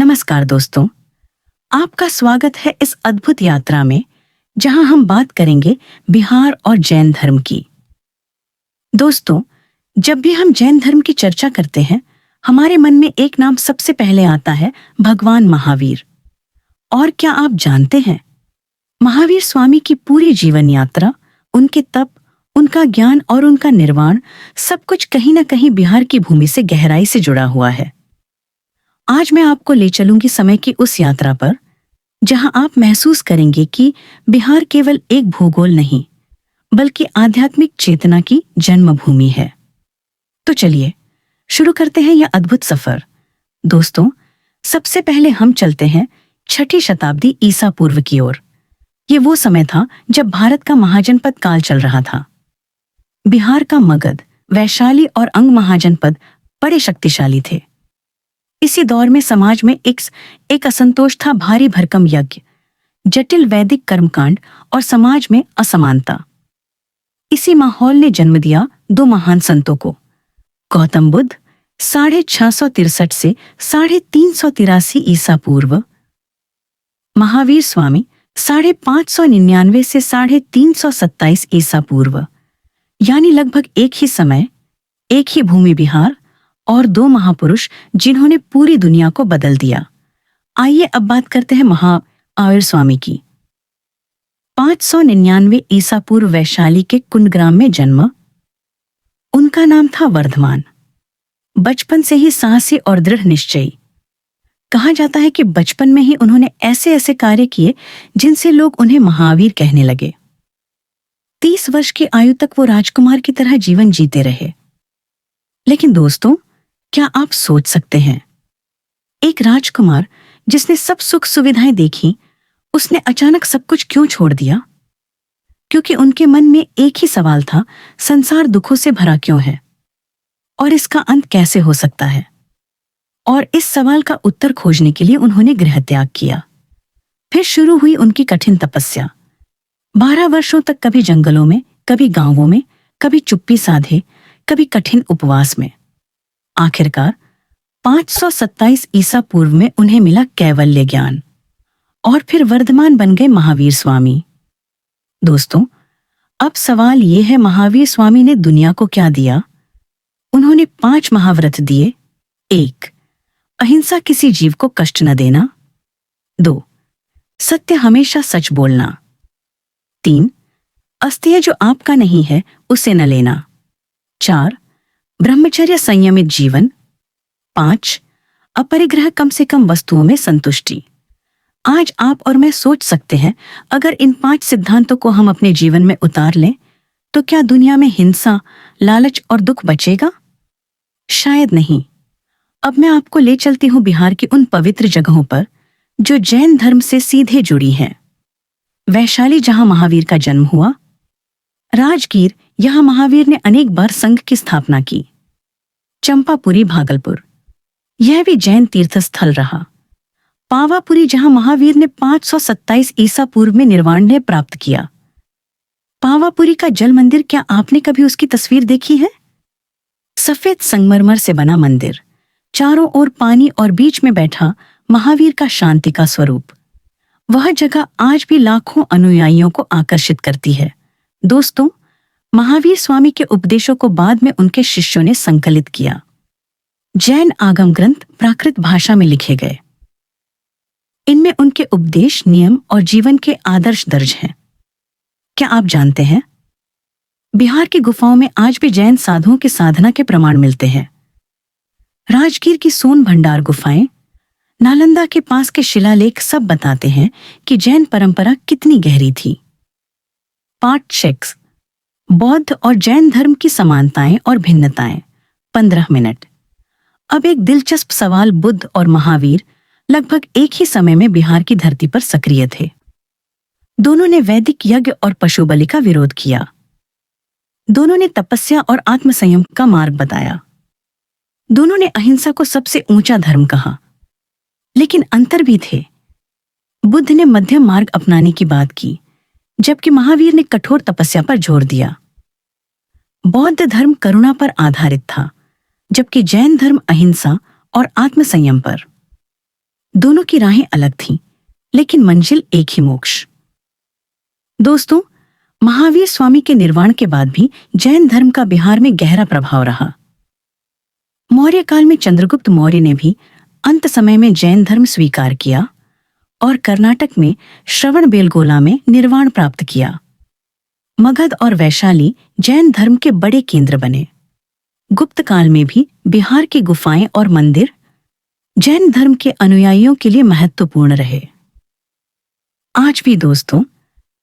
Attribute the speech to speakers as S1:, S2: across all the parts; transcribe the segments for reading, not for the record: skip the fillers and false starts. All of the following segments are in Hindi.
S1: नमस्कार दोस्तों, आपका स्वागत है इस अद्भुत यात्रा में जहां हम बात करेंगे बिहार और जैन धर्म की। दोस्तों, जब भी हम जैन धर्म की चर्चा करते हैं, हमारे मन में एक नाम सबसे पहले आता है, भगवान महावीर। और क्या आप जानते हैं, महावीर स्वामी की पूरी जीवन यात्रा, उनके तप, उनका ज्ञान और उनका निर्वाण सब कुछ कहीं न कहीं बिहार की भूमि से गहराई से जुड़ा हुआ है। आज मैं आपको ले चलूंगी समय की उस यात्रा पर जहां आप महसूस करेंगे कि बिहार केवल एक भूगोल नहीं बल्कि आध्यात्मिक चेतना की जन्मभूमि है। तो चलिए शुरू करते हैं यह अद्भुत सफर। दोस्तों, सबसे पहले हम चलते हैं 6ठी शताब्दी ईसा पूर्व की ओर। ये वो समय था जब भारत का महाजनपद काल चल रहा था। बिहार का मगध, वैशाली और अंग महाजनपद बड़े शक्तिशाली थे। इसी दौर में समाज में एक असंतोष था, भारी भरकम यज्ञ, जटिल वैदिक कर्मकांड और समाज में असमानता। इसी माहौल ने जन्म दिया दो महान संतों को, गौतम बुद्ध 663 से 383 ईसा पूर्व, महावीर स्वामी 599 से 327 ईसा पूर्व, यानी लगभग एक ही समय, एक ही भूमि बिहार, और दो महापुरुष जिन्होंने पूरी दुनिया को बदल दिया। आइए अब बात करते हैं महावीर स्वामी की। 599 ईसा पूर्व वैशाली के कुंडग्राम में जन्म। उनका नाम था वर्धमान। बचपन से ही साहसी और दृढ़ निश्चयी। कहा जाता है कि बचपन में ही उन्होंने ऐसे ऐसे कार्य किए जिनसे लोग उन्हें महावीर कहने लगे। 30 वर्ष की आयु तक वो राजकुमार की तरह जीवन जीते रहे। लेकिन दोस्तों, क्या आप सोच सकते हैं, एक राजकुमार जिसने सब सुख सुविधाएं देखी, उसने अचानक सब कुछ क्यों छोड़ दिया? क्योंकि उनके मन में एक ही सवाल था, संसार दुखों से भरा क्यों है और इसका अंत कैसे हो सकता है? और इस सवाल का उत्तर खोजने के लिए उन्होंने गृह त्याग किया। फिर शुरू हुई उनकी कठिन तपस्या। 12 वर्षों तक कभी जंगलों में, कभी गांवों में, कभी चुप्पी साधे, कभी कठिन उपवास में। आखिरकार 527 ईसा पूर्व में उन्हें मिला कैवल्य ज्ञान और फिर वर्धमान बन गए महावीर स्वामी। दोस्तों, अब सवाल ये है, महावीर स्वामी ने दुनिया को क्या दिया? उन्होंने 5 महाव्रत दिए। 1. अहिंसा, किसी जीव को कष्ट न देना। 2. सत्य, हमेशा सच बोलना। 3. अस्तेय, जो आपका नहीं है उसे न लेना। 4. ब्रह्मचर्य, संयमित जीवन। 5. अपरिग्रह, कम से कम वस्तुओं में संतुष्टि। आज आप और मैं सोच सकते हैं, अगर इन 5 सिद्धांतों को हम अपने जीवन में उतार लें तो क्या दुनिया में हिंसा, लालच और दुख बचेगा? शायद नहीं। अब मैं आपको ले चलती हूं बिहार की उन पवित्र जगहों पर जो जैन धर्म से सीधे जुड़ी हैं। वैशाली, जहां महावीर का जन्म हुआ। राजगीर, यहां महावीर ने अनेक बार संघ की स्थापना की। चंपापुरी, भागलपुर, यह भी जैन तीर्थ स्थल रहा। पावापुरी, जहां महावीर ने 527 ईसा पूर्व में निर्वाण प्राप्त किया। पावापुरी का जल मंदिर, क्या आपने कभी उसकी तस्वीर देखी है? सफेद संगमरमर से बना मंदिर, चारों ओर पानी और बीच में बैठा महावीर का शांति का स्वरूप। वह जगह आज भी लाखों अनुयायियों को आकर्षित करती है। दोस्तों, महावीर स्वामी के उपदेशों को बाद में उनके शिष्यों ने संकलित किया। जैन आगम ग्रंथ प्राकृत भाषा में लिखे गए। इनमें उनके उपदेश, नियम और जीवन के आदर्श दर्ज हैं। क्या आप जानते हैं, बिहार की गुफाओं में आज भी जैन साधुओं की साधना के प्रमाण मिलते हैं। राजगीर की सोन भंडार गुफाएं, नालंदा के पास के शिलालेख सब बताते हैं कि जैन परंपरा कितनी गहरी थी। पार्ट 6, बौद्ध और जैन धर्म की समानताएं और भिन्नताएं, 15 मिनट। अब एक दिलचस्प सवाल, बुद्ध और महावीर लगभग एक ही समय में बिहार की धरती पर सक्रिय थे। दोनों ने वैदिक यज्ञ और पशु बलि का विरोध किया। दोनों ने तपस्या और आत्मसंयम का मार्ग बताया। दोनों ने अहिंसा को सबसे ऊंचा धर्म कहा। लेकिन अंतर भी थे। बुद्ध ने मध्यम मार्ग अपनाने की बात की, जबकि महावीर ने कठोर तपस्या पर जोर दिया। बौद्ध धर्म करुणा पर आधारित था, जबकि जैन धर्म अहिंसा और आत्मसंयम पर। दोनों की राहें अलग थीं, लेकिन मंजिल एक ही, मोक्ष। दोस्तों, महावीर स्वामी के निर्वाण के बाद भी जैन धर्म का बिहार में गहरा प्रभाव रहा। मौर्य काल में चंद्रगुप्त मौर्य ने भी अंत समय में जैन धर्म स्वीकार किया और कर्नाटक में श्रवणबेलगोला में निर्वाण प्राप्त किया। मगध और वैशाली जैन धर्म के बड़े केंद्र बने। गुप्त काल में भी बिहार की गुफाएं और मंदिर जैन धर्म के अनुयायियों के लिए महत्वपूर्ण रहे। आज भी दोस्तों,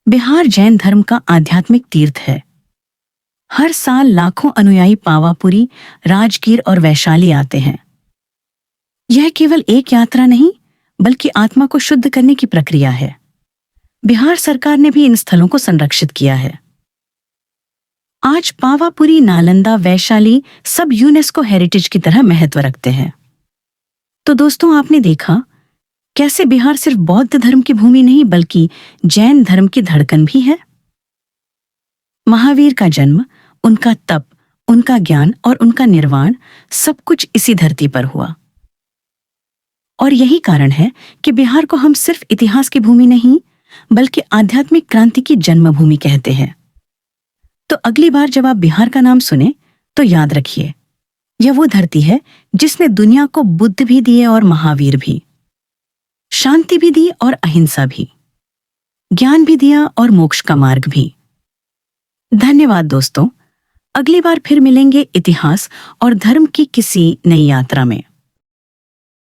S1: बिहार जैन धर्म का आध्यात्मिक तीर्थ है। हर साल लाखों अनुयायी पावापुरी, राजगीर और वैशाली आते हैं। यह केवल एक यात्रा नहीं, बल्कि आत्मा को शुद्ध करने की प्रक्रिया है। बिहार सरकार ने भी इन स्थलों को संरक्षित किया है। आज पावापुरी, नालंदा, वैशाली सब यूनेस्को हेरिटेज की तरह महत्व रखते हैं। तो दोस्तों, आपने देखा कैसे बिहार सिर्फ बौद्ध धर्म की भूमि नहीं, बल्कि जैन धर्म की धड़कन भी है। महावीर का जन्म, उनका तप, उनका ज्ञान और उनका निर्वाण सब कुछ इसी धरती पर हुआ। और यही कारण है कि बिहार को हम सिर्फ इतिहास की भूमि नहीं, बल्कि आध्यात्मिक क्रांति की जन्मभूमि कहते हैं। तो अगली बार जब आप बिहार का नाम सुने तो याद रखिए, यह वो धरती है जिसने दुनिया को बुद्ध भी दिए और महावीर भी, शांति भी दी और अहिंसा भी, ज्ञान भी दिया और मोक्ष का मार्ग भी। धन्यवाद दोस्तों। अगली बार फिर मिलेंगे इतिहास और धर्म की किसी नई यात्रा में।